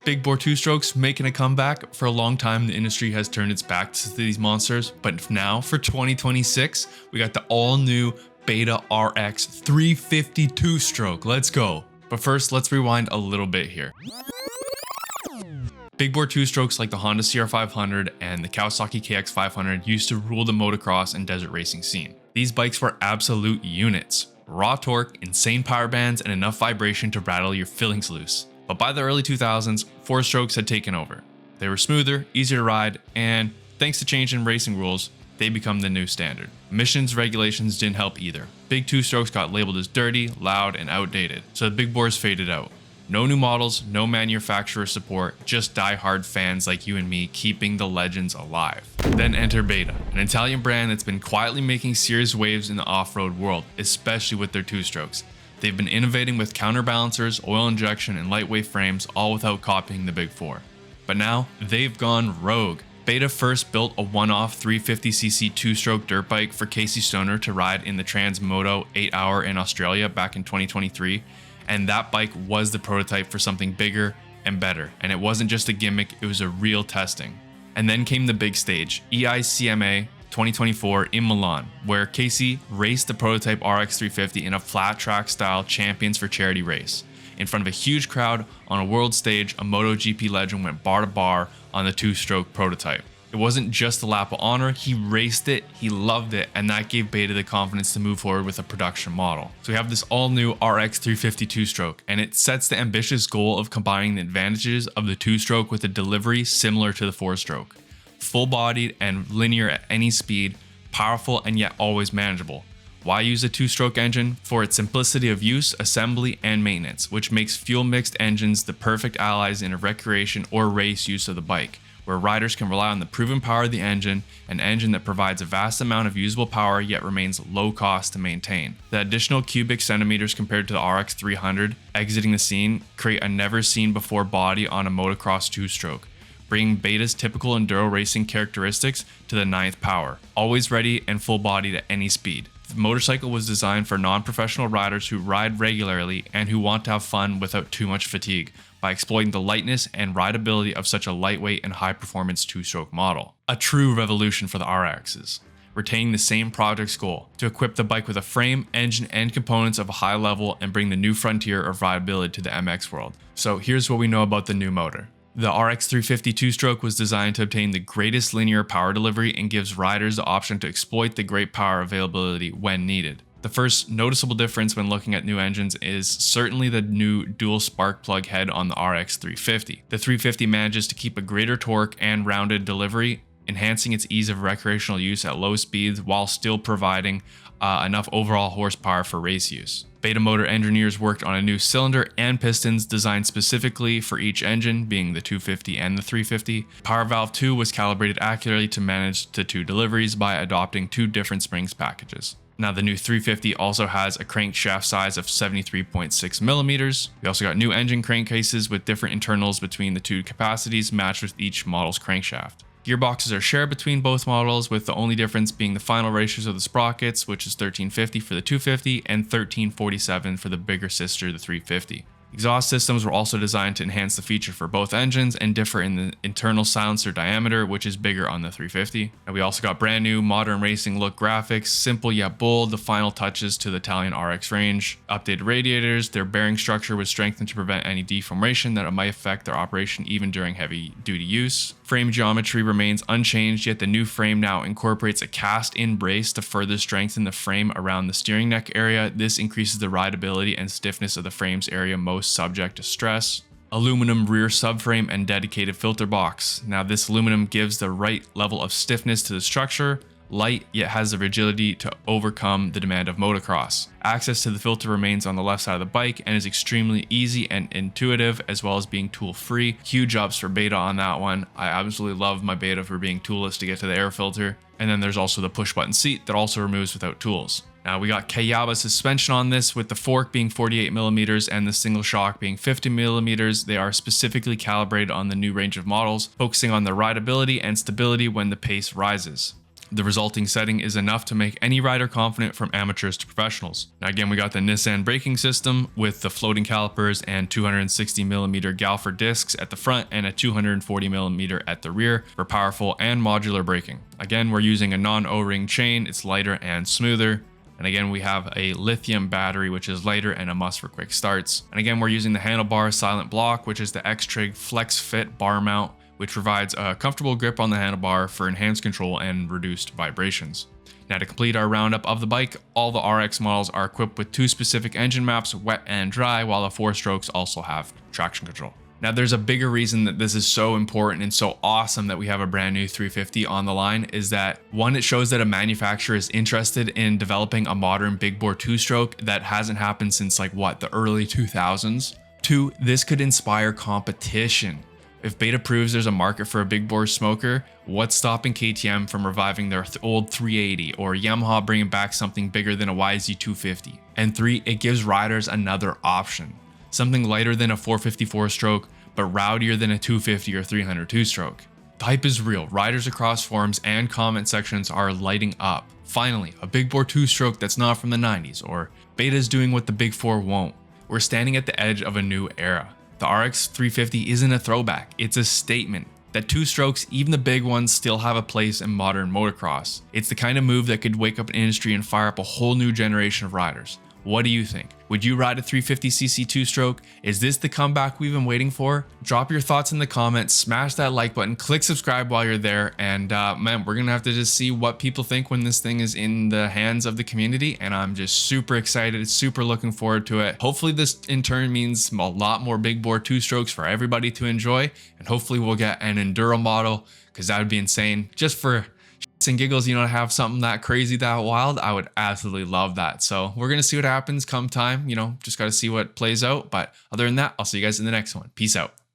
Big bore two-strokes making a comeback. For a long time, the industry has turned its back to these monsters, but now for 2026, we got the all-new Beta RX350 two-stroke. Let's go. But first, let's rewind a little bit here. Big bore two-strokes like the Honda CR500 and the Kawasaki KX500 used to rule the motocross and desert racing scene. These bikes were absolute units. Raw torque, insane power bands, and enough vibration to rattle your fillings loose. But by the early 2000s, four-strokes had taken over. They were smoother, easier to ride, and thanks to change in racing rules, they become the new standard. Emissions regulations didn't help either. Big two-strokes got labeled as dirty, loud, and outdated, so the big bores faded out. No new models, no manufacturer support, just die-hard fans like you and me keeping the legends alive. Then enter Beta, an Italian brand that's been quietly making serious waves in the off-road world, especially with their two-strokes. They've been innovating with counterbalancers, oil injection, and lightweight frames, all without copying the big four. But now, they've gone rogue. Beta first built a one-off 350cc two-stroke dirt bike for Casey Stoner to ride in the Transmoto 8-hour in Australia back in 2023, and that bike was the prototype for something bigger and better, and it wasn't just a gimmick, it was a real testing. And then came the big stage, EICMA 2024 in Milan, where Casey raced the prototype RX350 in a flat track style Champions for Charity race. In front of a huge crowd on a world stage, a MotoGP legend went bar to bar on the two-stroke prototype. It wasn't just a lap of honor, he raced it, he loved it, and that gave Beta the confidence to move forward with a production model. So we have this all-new RX350 two-stroke, and it sets the ambitious goal of combining the advantages of the two-stroke with a delivery similar to the four-stroke. Full-bodied and linear at any speed, powerful and yet always manageable. Why use a two-stroke engine? For its simplicity of use, assembly, and maintenance, which makes fuel-mixed engines the perfect allies in a recreation or race use of the bike, where riders can rely on the proven power of the engine, an engine that provides a vast amount of usable power yet remains low cost to maintain. The additional cubic centimeters compared to the RX300 exiting the scene create a never-seen-before body on a motocross two-stroke, bringing Beta's typical enduro racing characteristics to the 9th power, always ready and full-bodied at any speed. The motorcycle was designed for non-professional riders who ride regularly and who want to have fun without too much fatigue by exploiting the lightness and rideability of such a lightweight and high-performance two-stroke model. A true revolution for the RXs, retaining the same project's goal, to equip the bike with a frame, engine, and components of a high level and bring the new frontier of rideability to the MX world. So here's what we know about the new motor. The RX350 two-stroke was designed to obtain the greatest linear power delivery and gives riders the option to exploit the great power availability when needed. The first noticeable difference when looking at new engines is certainly the new dual spark plug head on the RX350. The 350 manages to keep a greater torque and rounded delivery, enhancing its ease of recreational use at low speeds while still providing enough overall horsepower for race use. Beta motor engineers worked on a new cylinder and pistons designed specifically for each engine, being the 250 and the 350. Power valve 2 was calibrated accurately to manage the two deliveries by adopting two different springs packages. Now the new 350 also has a crankshaft size of 73.6 millimeters. We also got new engine crankcases with different internals between the two capacities matched with each model's crankshaft. Gearboxes are shared between both models, with the only difference being the final ratios of the sprockets, which is 1350 for the 250 and 1347 for the bigger sister, the 350. Exhaust systems were also designed to enhance the feature for both engines and differ in the internal silencer diameter, which is bigger on the 350. And we also got brand new modern racing look graphics, simple yet bold, the final touches to the Italian RX range. Updated radiators, their bearing structure was strengthened to prevent any deformation that might affect their operation even during heavy duty use. Frame geometry remains unchanged, yet the new frame now incorporates a cast-in brace to further strengthen the frame around the steering neck area. This increases the rideability and stiffness of the frame's area most subject to stress. Aluminum rear subframe and dedicated filter box. Now this aluminum gives the right level of stiffness to the structure, light yet has the rigidity to overcome the demand of motocross. Access to the filter remains on the left side of the bike and is extremely easy and intuitive, as well as being tool free. Huge ups for Beta on that one. I absolutely love my Beta for being toolless to get to the air filter. And then there's also the push button seat that also removes without tools. Now we got Kayaba suspension on this, with the fork being 48mm and the single shock being 50mm. They are specifically calibrated on the new range of models, focusing on the rideability and stability when the pace rises. The resulting setting is enough to make any rider confident from amateurs to professionals. Now again, we got the Nissan braking system with the floating calipers and 260mm Galfer discs at the front and a 240mm at the rear for powerful and modular braking. Again, we're using a non-O-ring chain, it's lighter and smoother. And again, we have a lithium battery, which is lighter and a must for quick starts. And again, we're using the handlebar silent block, which is the X-Trig Flex Fit bar mount, which provides a comfortable grip on the handlebar for enhanced control and reduced vibrations. Now to complete our roundup of the bike, all the RX models are equipped with 2 specific engine maps, wet and dry, while the 4 strokes also have traction control. Now there's a bigger reason that this is so important and so awesome that we have a brand new 350 on the line is that one, it shows that a manufacturer is interested in developing a modern big bore 2-stroke that hasn't happened since like what, the early 2000s. 2, this could inspire competition. If Beta proves there's a market for a big bore smoker, what's stopping KTM from reviving their old 380 or Yamaha bringing back something bigger than a YZ250? And 3, it gives riders another option. Something lighter than a 454 stroke, but rowdier than a 250 or 300 2-stroke. The hype is real. Riders across forums and comment sections are lighting up. Finally, a big bore 2-stroke that's not from the 90s, or Beta's doing what the big 4 won't. We're standing at the edge of a new era. The RX350 isn't a throwback, it's a statement that 2-strokes, even the big ones, still have a place in modern motocross. It's the kind of move that could wake up an industry and fire up a whole new generation of riders. What do you think? Would you ride a 350cc 2-stroke? Is this the comeback we've been waiting for? Drop your thoughts in the comments, smash that like button, click subscribe while you're there, and man, we're gonna have to just see what people think when this thing is in the hands of the community, and I'm just super excited, super looking forward to it. Hopefully this in turn means a lot more big bore 2-strokes for everybody to enjoy, and hopefully we'll get an Enduro model, because that would be insane. Just for and giggles, you know, to have something that crazy, that wild, I would absolutely love that. So we're gonna see what happens come time, you know, just got to see what plays out. But other than that, I'll see you guys in the next one. Peace out.